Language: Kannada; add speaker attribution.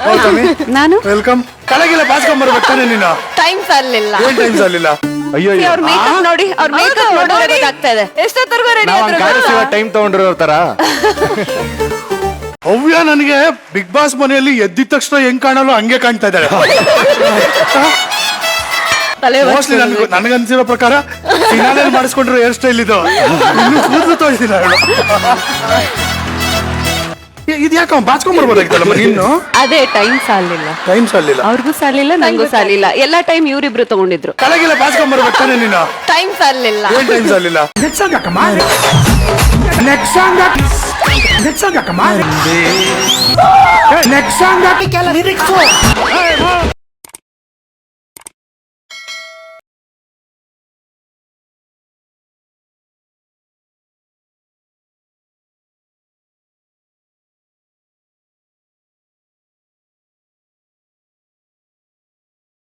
Speaker 1: ಗೌತಮಿ
Speaker 2: ನಾನು
Speaker 1: ವೆಲ್ಕಮ್. ಕೆಳಗೆಲ್ಲ ಬಾಸ್ಕೊಂಡ್ ಬರ್ಬೇಕಾನೆ ನೀನು.
Speaker 3: ಟೈಮ್ ಸಾಲಿಲ್ಲ.
Speaker 1: ಏನ್ ಟೈಮ್ ಸಾಲಿಲ್ಲ?
Speaker 4: ಅಯ್ಯೋ
Speaker 2: ಅವ್ರ ಮೇಕಪ್ ನೋಡಿ, ಅವ್ರ ಮೇಕಪ್ ನೋಡಿದ್ರೆ ಗೊತ್ತಾಗ್ತಾ ಇದೆ.
Speaker 3: ಎಷ್ಟೊತ್ತರ್ಗು ರೆಡಿ
Speaker 4: ನಾವ್ ಹಂಗ್ ಕಾಣಿಸ್ತೀವ ಟೈಮ್ ತಗೊಂಡಿರೋ ತರ.
Speaker 1: ಅವ್ಯ ನನಗೆ ಬಿಗ್ ಬಾಸ್ ಮನೆಯಲ್ಲಿ ಎದ್ದಿದ ತಕ್ಷಣ ಹೆಂಗ್ ಕಾಣಲು ಹಂಗೆ ಕಾಣ್ತಾ ಇದ್ದಾಳೆ. ಮೋಸ್ಟ್ಲಿ ನನಗನ್ಸಿರೋ ಪ್ರಕಾರ ಫಿನಾಲೆ ಮಾಡಿಸ್ಕೊಂಡ್ರೆ ಹೇರ್ ಸ್ಟೈಲ್ ಇದು. ಇನ್ನು ಕೂದಲು ತೋರಿಸಿಲ್ಲ ಅವಳು. ಇದು ಯಾಕ ಬಾಚ್ಕೊಂಡ್ ಬರ್ಬೋದಾಗಿತ್ತಲ್ಲ ನೀನು?
Speaker 2: ಅದೇ ಟೈಮ್ ಸಾಲಿಲ್ಲ.
Speaker 1: ಟೈಮ್ ಸಾಲಿಲ್ಲ.
Speaker 2: ಅವ್ರಿಗೂ ಸಾಲಿಲ್ಲ, ನಂಗೂ ಸಾಲಿಲ್ಲ. ಎಲ್ಲಾ ಟೈಮ್ ಇವ್ರಿಬ್ರು ತಗೊಂಡಿದ್ರು.
Speaker 1: ಕೆಳಗೆಲ್ಲ ಬಾಚ್ಕೊಂಡ್ ಬರ್ಬೇಕಾನೆ ನೀನು.
Speaker 3: ಟೈಮ್ ಸಾಲಿಲ್ಲ.
Speaker 1: ಏನ್ time ಸಾಲಿಲ್ಲ?
Speaker 5: Next song, next song, lyrics.